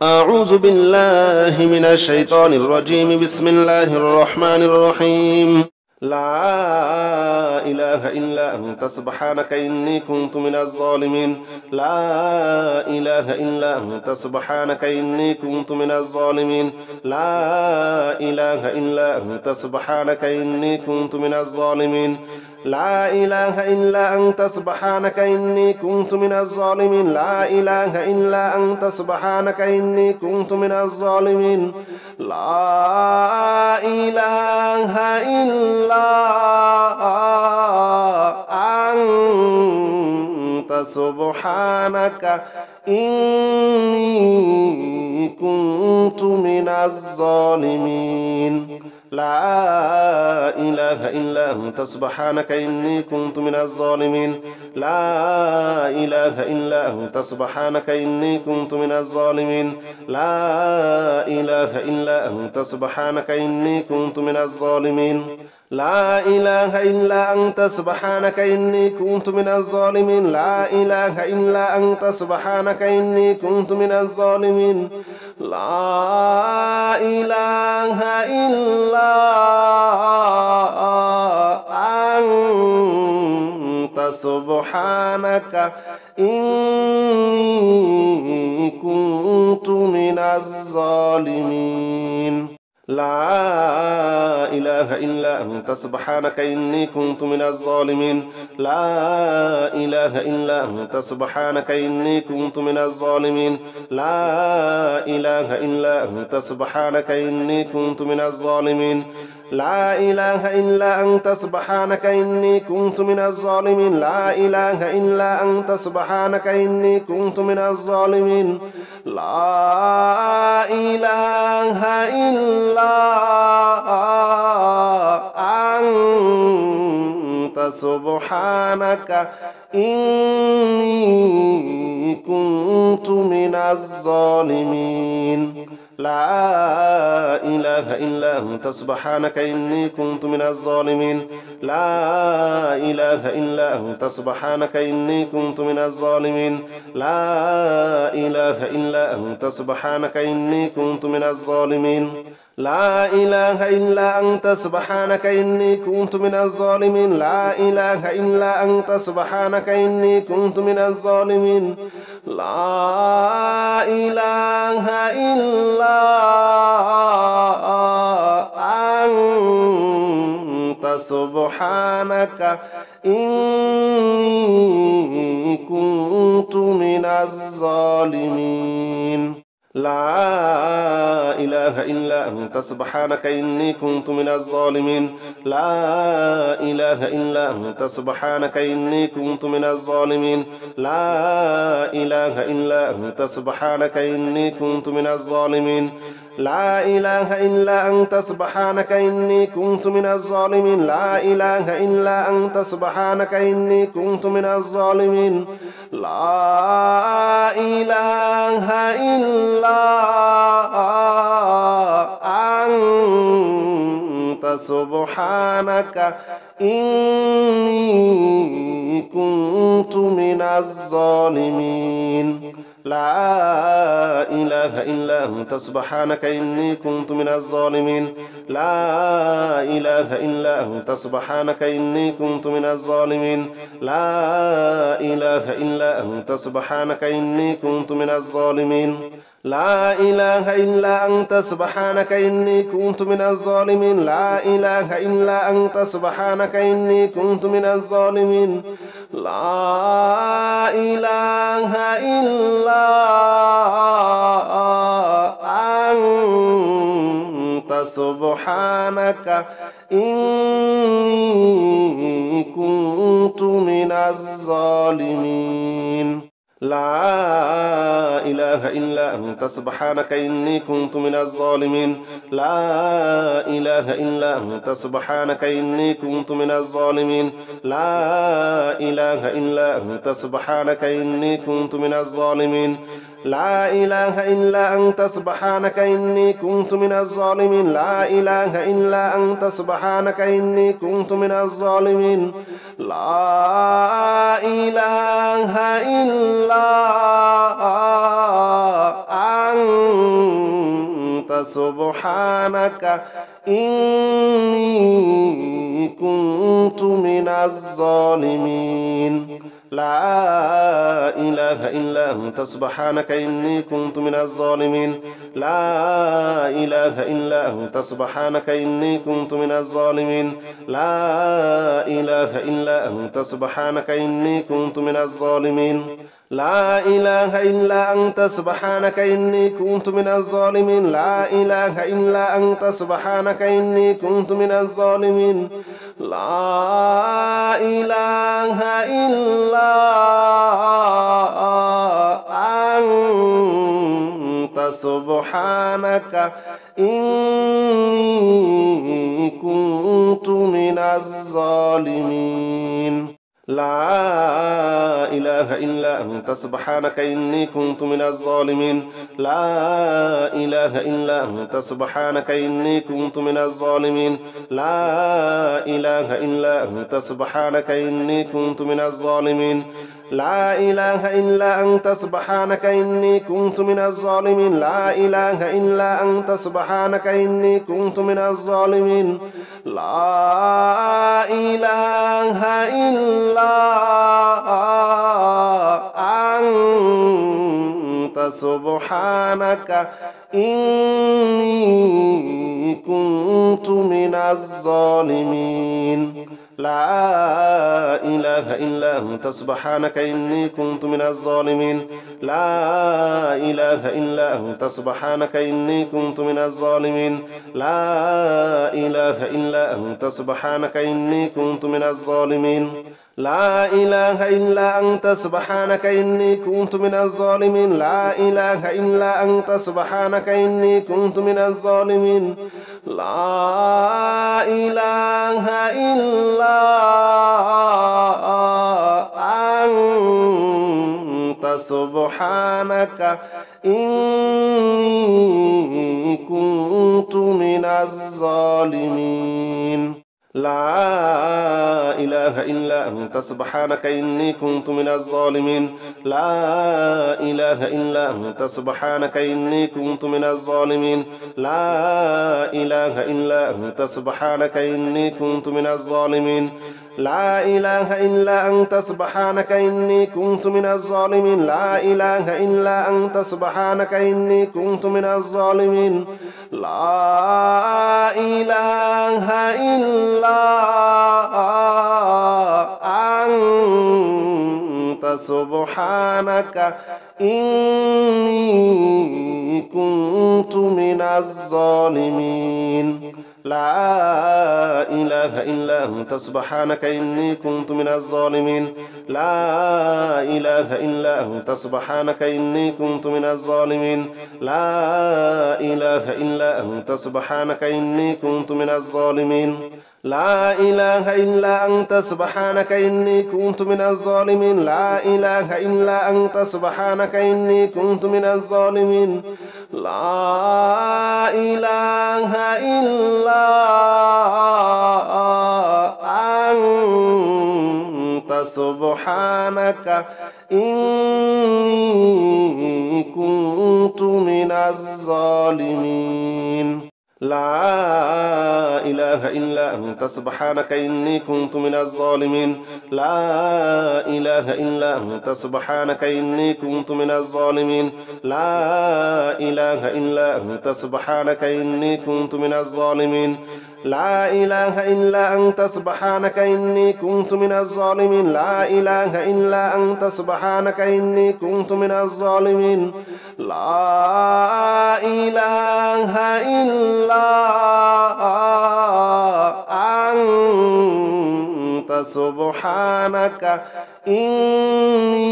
أعوذ بالله من الشيطان الرجيم. بسم الله الرحمن الرحيم. لا إله إلا أنت سبحانك إني كنت من الظالمين. لا إله إلا أنت سبحانك إني كنت من الظالمين. لا إله إلا أنت سبحانك إني كنت من الظالمين. لا إله إلا أنت سبحانك إني كنت من الظالمين. لا إله إلا أنت سبحانك إني كنت من الظالمين. لا إله إلا أنت سبحانك إني كنت من الظالمين. لا إله إلا أنت سبحانك إني كنت من الظالمين. لا إله إلا أنت سبحانك إني كنت من الظالمين. لا إله إلا أنت سبحانك إني كنت من الظالمين. لا إله إلا أنت سبحانك إني كنت من الظالمين. لا إله إلا أنت سبحانك إني كنت من الظالمين. لا إله إلا أنت سبحانك إني كنت من الظالمين. لا إله إلا أنت سبحانك إني كنت من الظالمين. لا إله إلا أنت سبحانك إني كنت من الظالمين. لا إله إلا أنت سبحانك إني كنت من الظالمين. لا إله إلا أنت سبحانك إني كنت من الظالمين. لا إله إلا أنت سبحانك إني كنت من الظالمين. لا إله إلا أنت سبحانك إني كنت من الظالمين. لا إله إلا أنت سبحانك إني كنت من الظالمين. لا إله إلا أنت سبحانك إني كنت من الظالمين. لا إله إلا أنت سبحانك إني كنت من الظالمين. لا إله إلا أنت سبحانك إني كنت من الظالمين. لا إله إلا أنت سبحانك إني كنت من الظالمين. لا إله إلا أنت سبحانك إني كنت من الظالمين. لا إله إلا أنت سبحانك إني كنت من الظالمين. لا إله إلا أنت سبحانك إني كنت من الظالمين. لا إله إلا أنت سبحانك إني كنت من الظالمين. لا إله إلا أنت سبحانك إني كنت من الظالمين. لا إله إلا أنت سبحانك إني كنت من الظالمين. لا إله إلا أنت سبحانك إني كنت من الظالمين. لا إله إلا أنت سبحانك إني كنت من الظالمين. لا إله إلا أنت سبحانك إني كنت من الظالمين. لا إله إلا أنت سبحانك إني كنت من الظالمين. لا إله إلا أنت سبحانك إني كنت من الظالمين. لا إله إلا أنت سبحانك إني كنت من الظالمين. لا إله إلا أنت سبحانك إني كنت من الظالمين. لا إله إلا أنت سبحانك إني كنت من الظالمين. لا إله إلا أنت سبحانك إني كنت من الظالمين. لا إله إلا أنت سبحانك إني كنت من الظالمين. لا إله إلا أنت سبحانك إني كنت من الظالمين. لا إله إلا أنت سبحانك إني كنت من الظالمين. لا إله إلا أنت سبحانك إني كنت من الظالمين لا إله إلا أنت سبحانك إني كنت من الظالمين لا إله إلا أنت سبحانك إني كنت من الظالمين لا إله إلا أنت سبحانك إني كنت من الظالمين لا إله إلا أنت سبحانك إني كنت من الظالمين لا إله إلا أنت سبحانك إني كنت من الظالمين لا إله إلا أنت سبحانك إني كنت من الظالمين لا إله إلا أنت سبحانك إني كنت من الظالمين لا إله إلا أنت سبحانك إني كنت من الظالمين لا إله إلا أنت سبحانك إني كنت من الظالمين لا إله إلا أنت سبحانك إني كنت من الظالمين لا إله إلا أنت سبحانك إني كنت من الظالمين لا إله إلا أنت سبحانك إني كنت من الظالمين لا إله إلا أنت سبحانك إني كنت من الظالمين لا إله إلا أنت سبحانك إني كنت من الظالمين لا إله إلا أنت سبحانك إني كنت من الظالمين لا إله إلا أنت سبحانك إني كنت من الظالمين لا إله إلا أنت سبحانك إني كنت من الظالمين لا إله إلا أنت سبحانك إني كنت من الظالمين لا إله إلا أنت سبحانك إني كنت من الظالمين لا إله إلا أنت سبحانك إني كنت من الظالمين لا إله إلا أنت سبحانك إني كنت من الظالمين لا إله إلا أنت سبحانك إني كنت من الظالمين لا إله إلا أنت سبحانك إني كنت من الظالمين لا إله إلا أنت سبحانك إني كنت من الظالمين لا إله إلا أنت سبحانك إني كنت من الظالمين لا إله إلا أنت سبحانك إني كنت من الظالمين لا إله إلا أنت سبحانك إني كنت من الظالمين لا إله إلا أنت سبحانك إني كنت من الظالمين لا إله إلا أنت سبحانك إني كنت من الظالمين لا إله إلا أنت سبحانك إني كنت من الظالمين لا إله إلا أنت سبحانك إني كنت من الظالمين لا إله إلا أنت سبحانك إني كنت من الظالمين لا إله إلا أنت سبحانك إني كنت من الظالمين لا إله إلا أنت سبحانك إني كنت من الظالمين لا إله إلا أنت سبحانك إني كنت من الظالمين لا إله إلا أنت سبحانك إني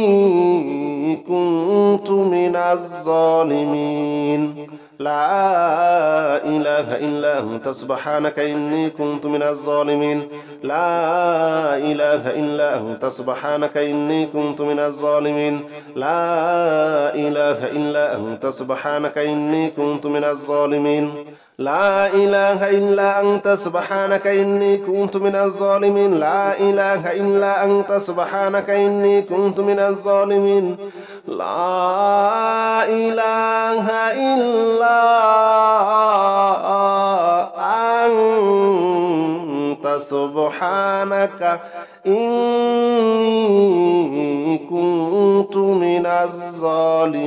كنت من الظالمين لا إله إلا أنت سبحانك إني كنت من الظالمين لا إله إلا أنت سبحانك إني كنت من الظالمين لا إله إلا أنت سبحانك إني كنت من الظالمين لا إله إلا أنت سبحانك إني كنت من الظالمين لا إله إلا أنت سبحانك إني كنت من الظالمين لا إله إلا أنت سبحانك إني كنت من الظالمين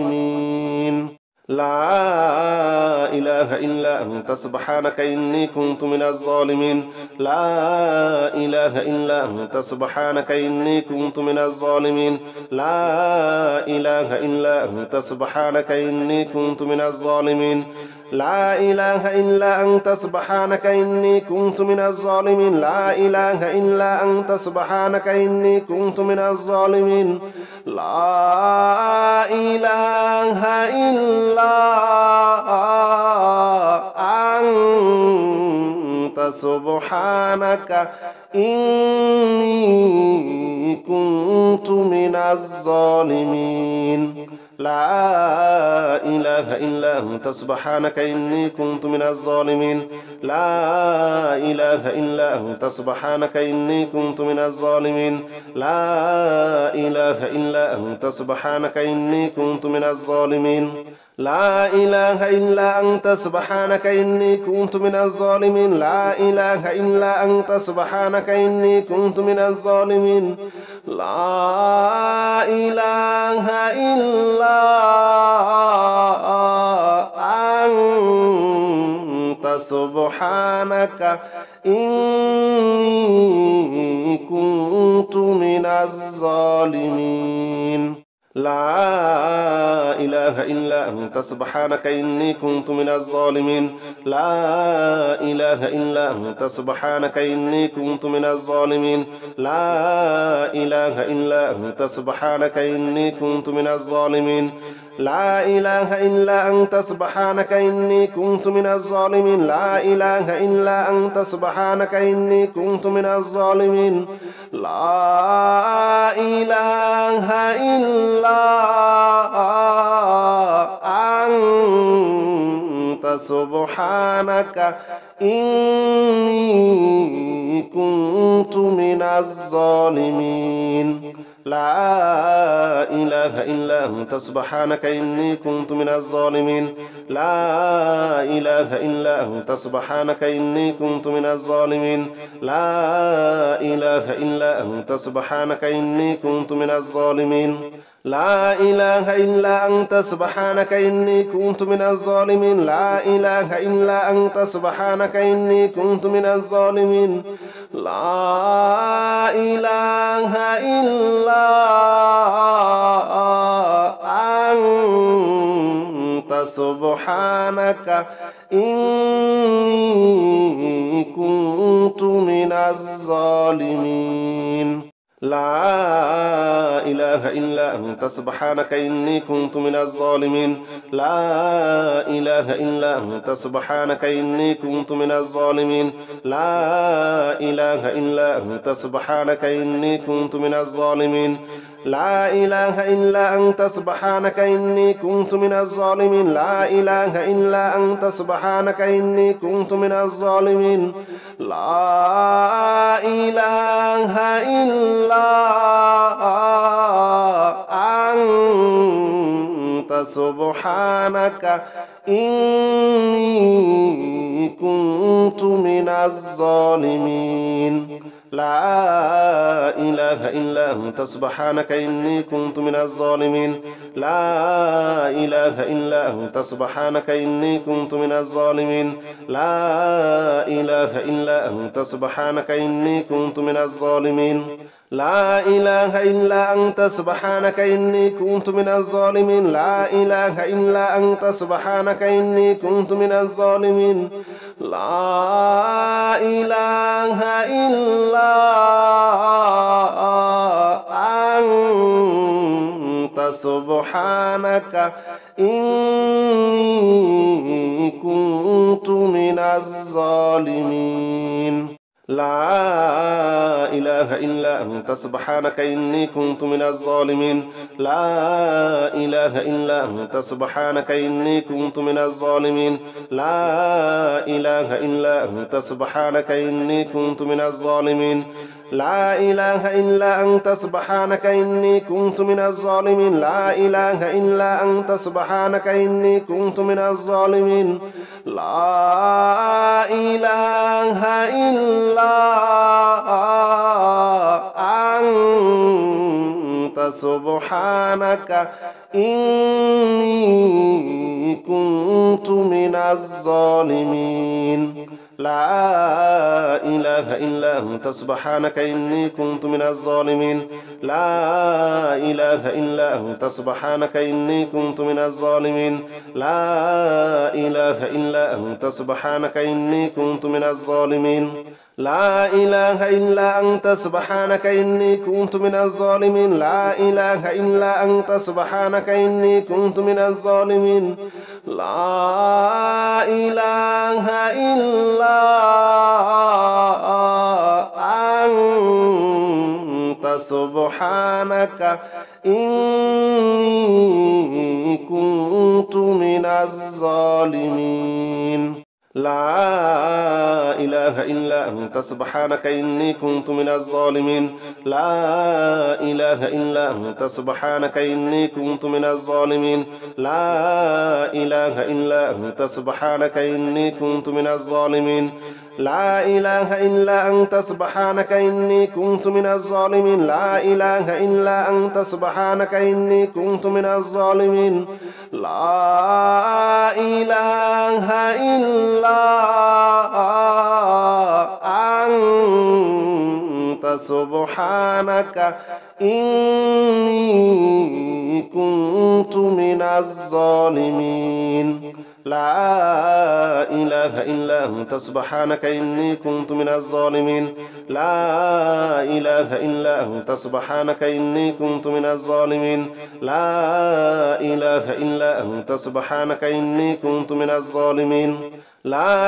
لا إله إلا أنت سبحانك إني كنت من الظالمين لا إله إلا أنت سبحانك إني كنت من الظالمين لا إله إلا أنت سبحانك إني كنت من الظالمين لا إله إلا أنت سبحانك إني كنت من الظالمين لا إله إلا أنت سبحانك إني كنت من الظالمين لا إله إلا أنت سبحانك إني كنت من الظالمين لا إله إلا أنت سبحانك إني كنت من الظالمين لا إله إلا أنت سبحانك إني كنت من الظالمين لا إله إلا أنت سبحانك إني كنت من الظالمين لا إله إلا أنت سبحانك إني كنت من الظالمين لا إله إلا أنت سبحانك إني كنت من الظالمين لا إله إلا أنت سبحانك إني كنت من الظالمين لا إله إلا أنت سبحانك إني كنت من الظالمين لا إله إلا أنت سبحانك إني كنت من الظالمين لا إله إلا أنت سبحانك إني كنت من الظالمين لا إله إلا أنت سبحانك إني كنت من الظالمين لا إله إلا أنت سبحانك إني كنت من الظالمين لا إله إلا أنت سبحانك إني كنت من الظالمين لا إله إلا أنت سبحانك إني كنت من الظالمين لا إله إلا أنت سبحانك إني كنت من الظالمين لا إله إلا أنت سبحانك إني كنت من الظالمين لا إله إلا أنت سبحانك إني كنت من الظالمين لا إله إلا أنت سبحانك إني كنت من الظالمين لا إله إلا أنت سبحانك إني كنت من الظالمين لا إله إلا أنت سبحانك إني كنت من الظالمين لا إله إلا أنت سبحانك إني كنت من الظالمين لا إله إلا أنت سبحانك إني كنت من الظالمين لا إله إلا أنت سبحانك إني كنت من الظالمين لا إله إلا أنت سبحانك إني كنت من الظالمين لا إله إلا أنت سبحانك إني كنت من الظالمين لا إله إلا أنت سبحانك إني كنت من الظالمين لا إله إلا أنت سبحانك إني كنت من الظالمين لا إله إلا أنت سبحانك إني كنت من الظالمين لا إله إلا أنت سبحانك إني كنت من الظالمين لا إله إلا أنت سبحانك إني كنت من الظالمين لا إله إلا أنت سبحانك إني كنت من الظالمين لا إله إلا أنت أنت سبحانك إني كنت من الظالمين لا إله إلا أنت سبحانك إني كنت من الظالمين لا إله إلا أنت سبحانك إني كنت من الظالمين لا إله إلا أنت سبحانك إني كنت من الظالمين لا إله إلا أنت سبحانك إني كنت من الظالمين لا إله إلا أنت سبحانك إني كنت من الظالمين لا إله إلا أنت سبحانك إني كنت من الظالمين لا إله إلا أنت سبحانك إني كنت من الظالمين لا إله إلا أنت سبحانك إني كنت من الظالمين لا إله إلا أنت سبحانك إني كنت من الظالمين لا إله إلا أنت سبحانك إني كنت من الظالمين لا إله إلا أنت سبحانك إني كنت من الظالمين لا إله إلا أنت سبحانك إني كنت من الظالمين لا إله إلا أنت سبحانك إني كنت من الظالمين لا إله إلا أنت سبحانك إني كنت من الظالمين لا إله إلا أنت سبحانك إني كنت من الظالمين لا إله إلا أنت سبحانك إني كنت من الظالمين لا إله إلا أنت سبحانك إني كنت من الظالمين لا إله إلا أنت سبحانك إني كنت من الظالمين لا إله إلا أنت سبحانك إني كنت من الظالمين لا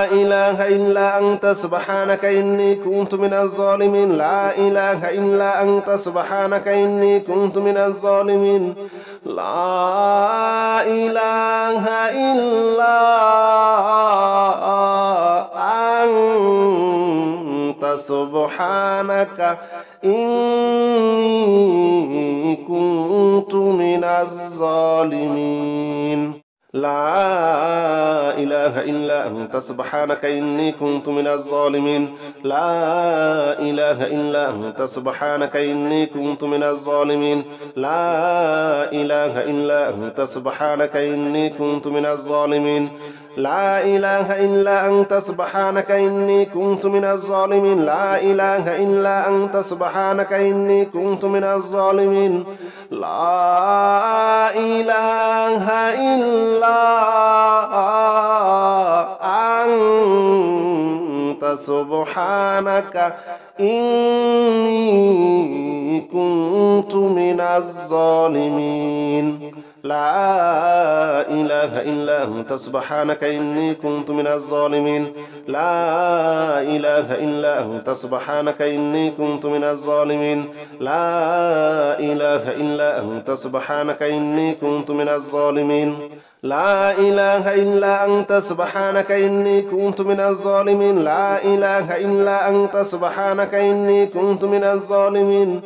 إله إلا أنت سبحانك إني كنت من الظالمين لا إله إلا أنت سبحانك إني كنت من الظالمين لا إله إلا أنت سبحانك إني كنت من الظالمين لا إله إلا أنت سبحانك إني كنت من الظالمين لا إله إلا أنت سبحانك إني كنت من الظالمين لا إله إلا أنت سبحانك إني كنت من الظالمين لا إله إلا أنت سبحانك إني كنت من الظالمين لا إله إلا أنت سبحانك إني كنت من الظالمين لا إله إلا أنت سبحانك إني كنت من الظالمين لا إله إلا أنت سبحانك إني كنت من الظالمين لا إله إلا أنت سبحانك إني كنت من الظالمين لا إله إلا أنت سبحانك إني كنت من الظالمين لا إله إلا أنت سبحانك إني كنت من الظالمين لا إله إلا أنت سبحانك إني كنت من الظالمين لا إله إلا أنت سبحانك إني كنت من الظالمين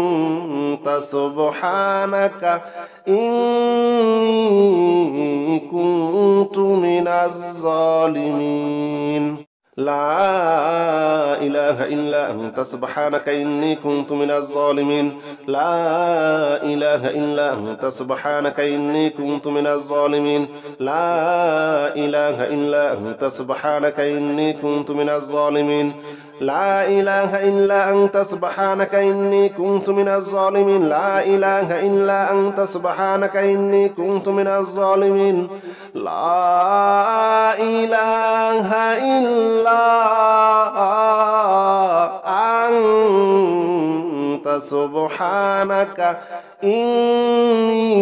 لا إله إلا أنت سبحانك إني كنت من الظالمين لا إله إلا أنت سبحانك إني كنت من الظالمين لا إله إلا أنت سبحانك إني كنت من الظالمين لا إله إلا أنت سبحانك إني كنت من الظالمين لا إله إلا أنت سبحانك إني كنت من الظالمين لا إله إلا أنت سبحانك إني كنت من الظالمين لا إله إلا أنت سبحانك إني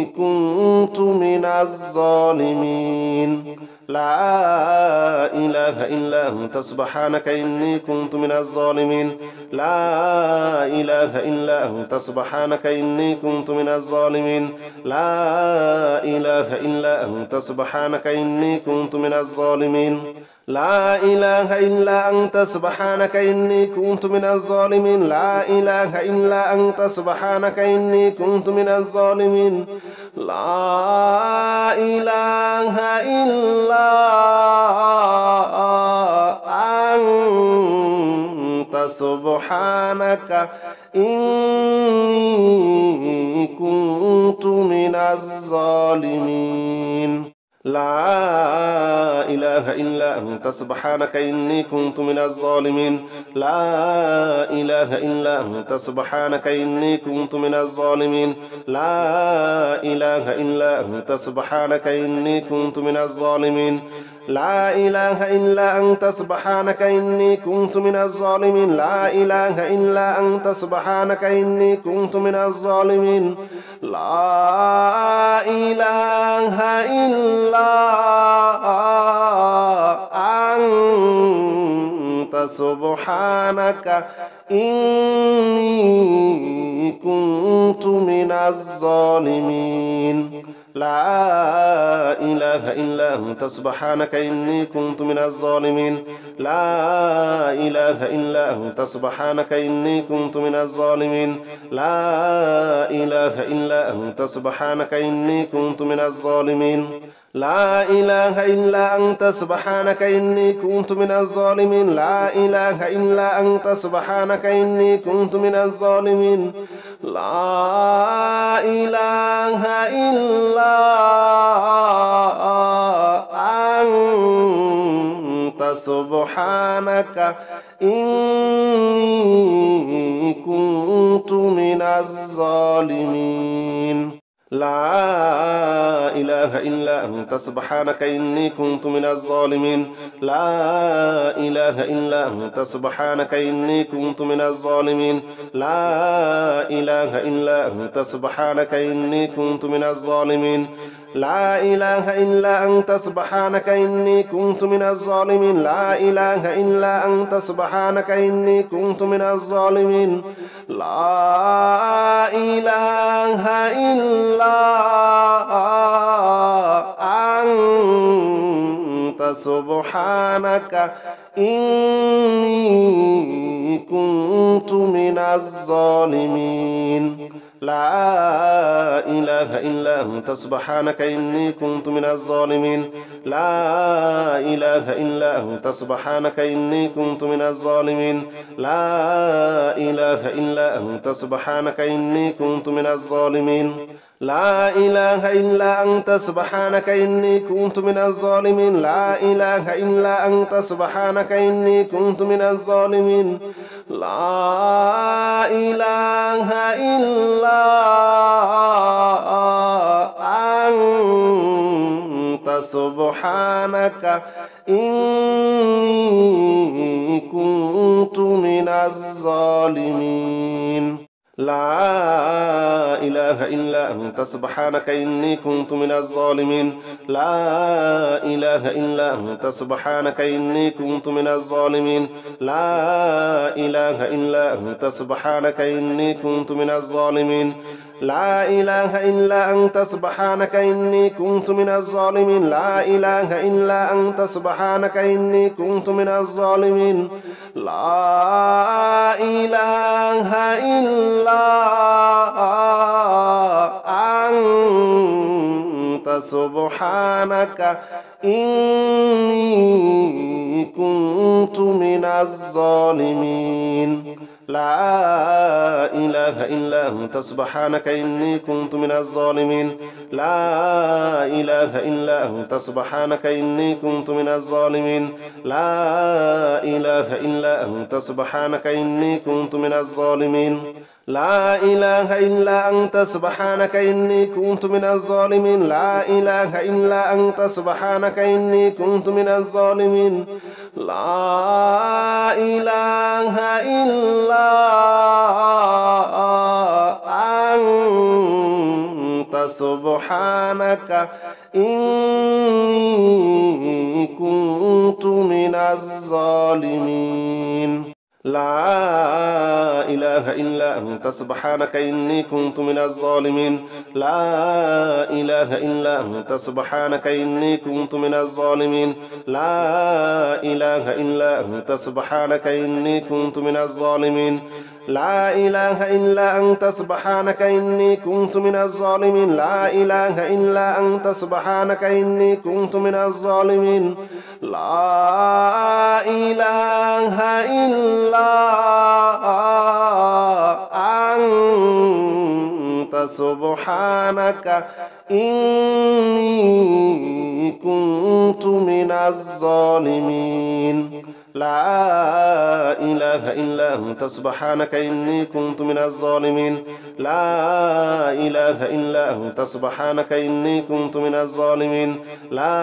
كنت من الظالمين لا إله إلا أنت سبحانك إني كنت من الظالمين لا إله إلا أنت سبحانك إني كنت من الظالمين لا إله إلا أنت سبحانك إني كنت من الظالمين لا إله إلا أنت سبحانك إني كنت من الظالمين لا إله إلا أنت سبحانك إني كنت من الظالمين لا إله إلا أنت سبحانك إني كنت من الظالمين لا إله إلا أنت سبحانك إني كنت من الظالمين لا إله إلا أنت سبحانك إني كنت من الظالمين لا إله إلا أنت سبحانك إني كنت من الظالمين لا إله إلا أنت سبحانك إني كنت من الظالمين لا إله إلا أنت سبحانك إني كنت من الظالمين لا إله إلا أنت سبحانك إني كنت من الظالمين لا إله إلا أنت سبحانك إني كنت من الظالمين لا إله إلا أنت سبحانك إني كنت من الظالمين لا إله إلا أنت سبحانك إني كنت من الظالمين لا إله إلا أنت سبحانك إني كنت من الظالمين لا إله إلا أنت سبحانك إني كنت من الظالمين لا إله إلا أنت سبحانك إني كنت من الظالمين لا إله إلا أنت سبحانك إني كنت من الظالمين لا إله إلا أنت سبحانك إني كنت من الظالمين لا إله إلا أنت سبحانك إني كنت من الظالمين لا إله إلا أنت سبحانك إني كنت من الظالمين لا إله إلا أنت سبحانك إني كنت من الظالمين لا إله إلا أنت سبحانك إني كنت من الظالمين لا إله إلا أنت سبحانك إني كنت من الظالمين لا إله إلا أنت سبحانك إني كنت من الظالمين لا إله إلا أنت سبحانك إني كنت من الظالمين لا إله إلا أنت سبحانك إني كنت من الظالمين لا إله إلا أنت سبحانك إني كنت من الظالمين لا إله إلا أنت سبحانك إني كنت من الظالمين لا إله إلا أنت سبحانك إني كنت من الظالمين لا إله إلا أنت سبحانك إني كنت من الظالمين لا إله إلا أنت سبحانك إني كنت من الظالمين لا إله إلا أنت سبحانك إني كنت من الظالمين لا إله إلا أنت سبحانك إني كنت من الظالمين لا إله إلا أنت سبحانك إني كنت من الظالمين لا إله إلا أنت سبحانك إني كنت من الظالمين لا إله إلا أنت سبحانك إني كنت من الظالمين لا إله إلا أنت سبحانك إني كنت من الظالمين لا إله إلا أنت سبحانك إني كنت من الظالمين لا إله إلا أنت سبحانك إني كنت من الظالمين لا إله إلا سبحانك إني كنت من الظالمين لا إله إلا أنت سبحانك إني كنت من الظالمين لا إله إلا أنت سبحانك إني كنت من الظالمين لا إله إلا أنت سبحانك إني كنت من الظالمين لا إله إلا أنت سبحانك إني كنت من الظالمين لا إله إلا أنت سبحانك إني كنت من الظالمين لا إله إلا أنت سبحانك إني كنت من الظالمين لا إله إلا أنت سبحانك إني كنت من الظالمين لا إله إلا أنت سبحانك إني كنت من الظالمين لا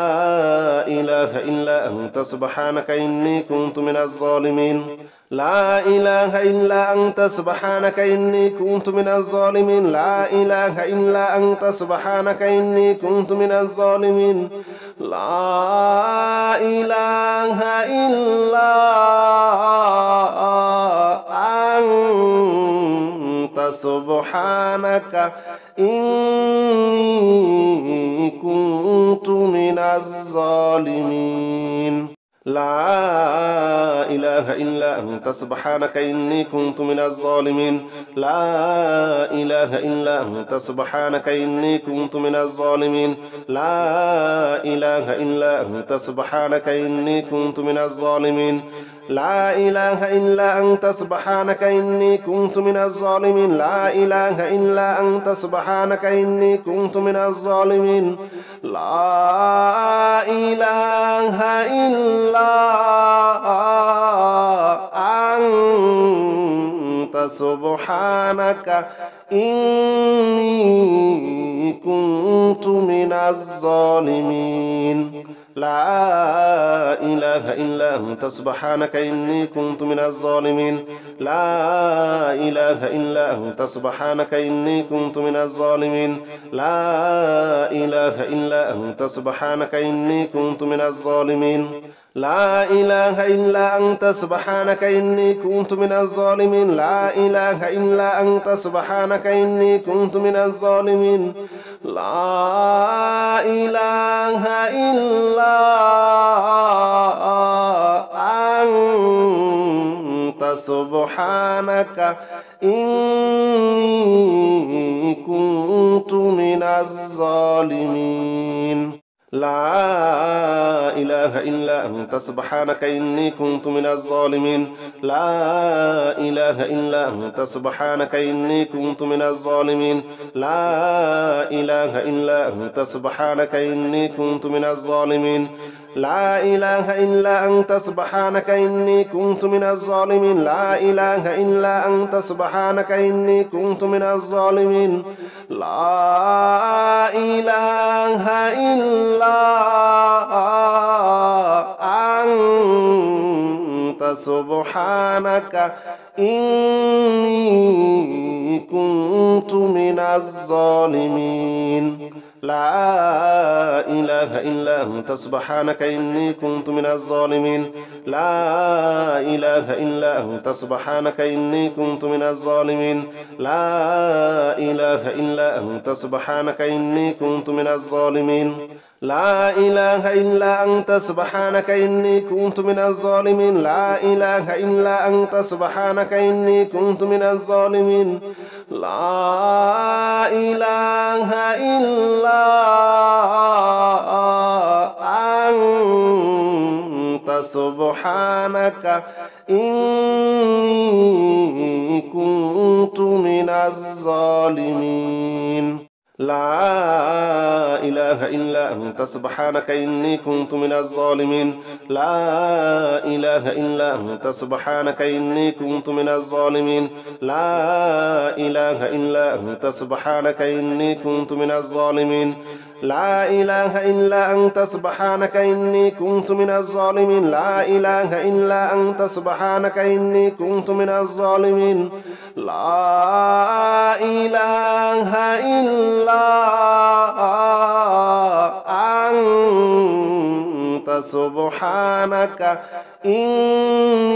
إله إلا أنت سبحانك إني كنت من الظالمين لا إله إلا أنت سبحانك إني كنت من الظالمين لا إله إلا أنت سبحانك إني كنت من الظالمين لا إله إلا أنت سبحانك إني كنت من الظالمين لا إله إلا أنت سبحانك إني كنت من الظالمين لا إله إلا أنت سبحانك إني كنت من الظالمين لا إله إلا أنت سبحانك إني كنت من الظالمين لا إله إلا أنت سبحانك إني كنت من الظالمين لا إله إلا أنت سبحانك إني كنت من الظالمين لا إله إلا أنت سبحانك إني كنت من الظالمين لا إله إلا أنت سبحانك إني كنت من الظالمين لا إله إلا أنت سبحانك إني كنت من الظالمين لا إله إلا أنت سبحانك إني كنت من الظالمين لا إله إلا أنت سبحانك إني كنت من الظالمين لا إله إلا أنت سبحانك إني كنت من الظالمين لا إله إلا أنت سبحانك إني كنت من الظالمين لا إله إلا أنت سبحانك إني كنت من الظالمين لا إله إلا أنت سبحانك إني كنت من الظالمين لا إله إلا أنت سبحانك إني كنت من الظالمين لا إله إلا أنت سبحانك إني كنت من الظالمين لا إله إلا أنت سبحانك إني كنت من الظالمين لا إله إلا أنت سبحانك إني كنت من الظالمين لا إله إلا أنت سبحانك إني كنت من الظالمين لا إله إلا أنت سبحانك إني كنت من الظالمين لا إله إلا أنت سبحانك إني كنت من الظالمين لا إله إلا أنت سبحانك إني كنت من الظالمين لا إله إلا أنت سبحانك إني كنت من الظالمين لا إله إلا أنت سبحانك إني كنت من الظالمين لا إله إلا أنت سبحانك إني كنت من الظالمين لا إله إلا أنت سبحانك إني كنت من الظالمين لا إله إلا أنت سبحانك إني كنت من الظالمين لا إله إلا أنت سبحانك إني كنت من الظالمين لا إله إلا أنت سبحانك إني كنت من الظالمين لا إله إلا سبحانك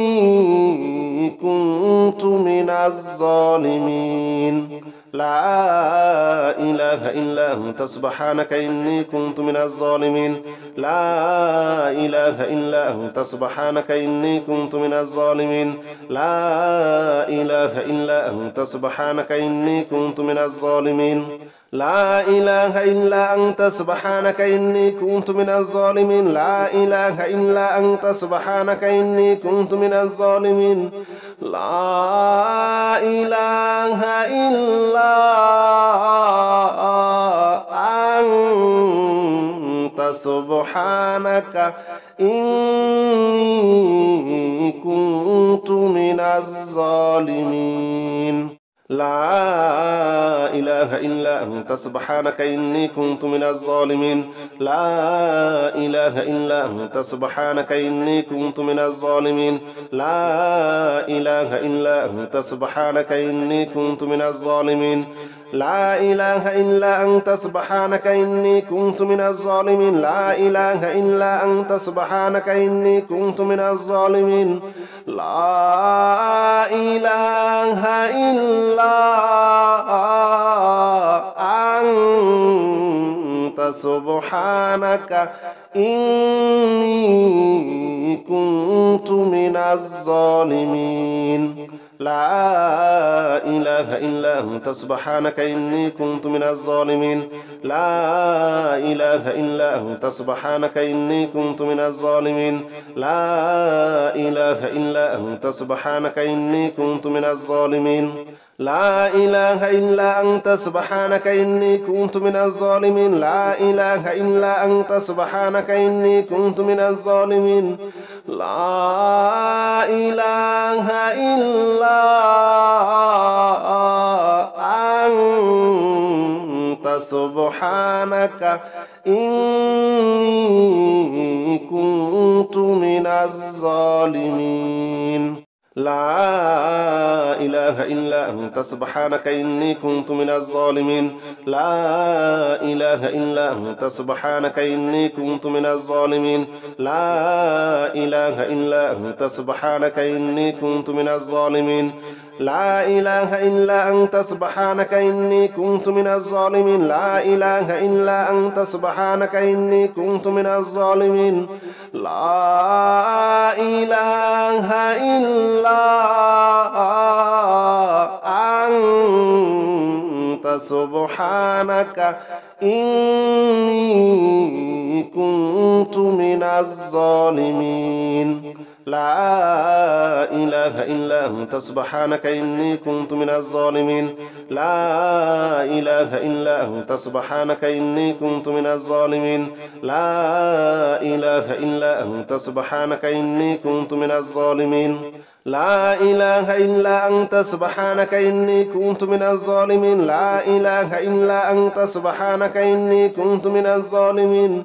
إني كنت من الظالمين لا إله إلا أنت سبحانك إني كنت من الظالمين لا إله إلا أنت سبحانك إني كنت من الظالمين لا إله إلا أنت سبحانك إني كنت من الظالمين لا إله إلا أنت سبحانك إني كنت من الظالمين لا إله إلا أنت سبحانك إني كنت من الظالمين لا إله إلا أنت سبحانك إني كنت من الظالمين لا إله إلا أنت سبحانك إني كنت من الظالمين لا إله إلا أنت سبحانك إني كنت من الظالمين لا إله إلا أنت سبحانك إني كنت من الظالمين لا إله إلا أنت سبحانك إني كنت من الظالمين لا إله إلا أنت سبحانك إني كنت من الظالمين لا إله إلا أنت سبحانك إني كنت من الظالمين لا إله إلا أنت سبحانك إني كنت من الظالمين لا إله إلا أنت سبحانك إني كنت من الظالمين لا إله إلا أنت سبحانك إني كنت من الظالمين لا إله إلا أنت سبحانك إني كنت من الظالمين لا إله إلا أنت سبحانك إني كنت من الظالمين لا إله إلا أنت سبحانك إني كنت من الظالمين لا إله إلا أنت سبحانك إني كنت من الظالمين لا إله إلا أنت سبحانك إني كنت من الظالمين لا إله إلا أنت سبحانك إني كنت من الظالمين لا إله إلا أنت سبحانك إني كنت من الظالمين لا إله إلا أنت سبحانك إني كنت من الظالمين لا إله إلا أنت سبحانك إني كنت من الظالمين لا إله إلا أنت سبحانك إني كنت من الظالمين لا إله إلا أنت سبحانك إني كنت من الظالمين لا إله إلا أنت سبحانك إني كنت من الظالمين لا إله إلا أنت سبحانك إني كنت من الظالمين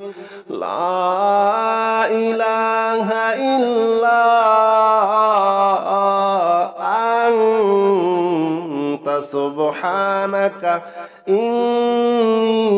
لا إله إلا أنت سبحانك إني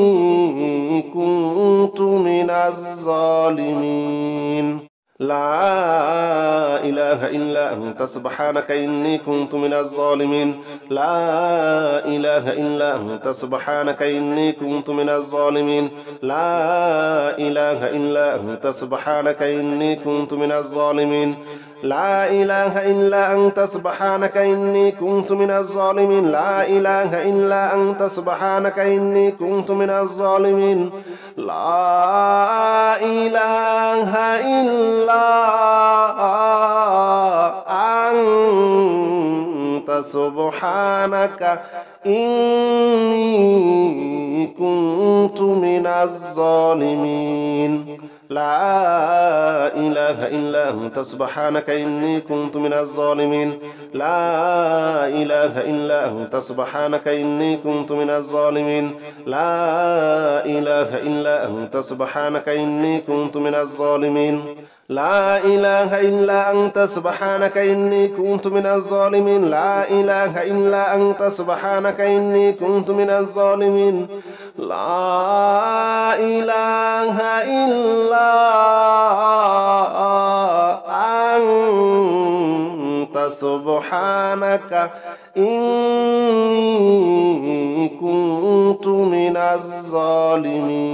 كنت من الظالمين لا إله إلا أنت سبحانك إني كنت من الظالمين لا إله إلا أنت سبحانك إني كنت من الظالمين لا إله إلا أنت سبحانك إني كنت من الظالمين لا إله إلا أنت سبحانك إني كنت من الظالمين لا إله إلا أنت سبحانك إني كنت من الظالمين لا إله إلا أنت سبحانك إني كنت من الظالمين لا إله إلا أنت سبحانك إني كنت من الظالمين لا إله إلا أنت سبحانك إني كنت من الظالمين لا إله إلا أنت سبحانك إني كنت من الظالمين لا إله إلا أنت سبحانك إني كنت من الظالمين لا إله إلا أنت سبحانك إني كنت من الظالمين لا إله إلا أنت سبحانك إني كنت من الظالمين لا إله إلا سبحانك إني كنت من الظالمين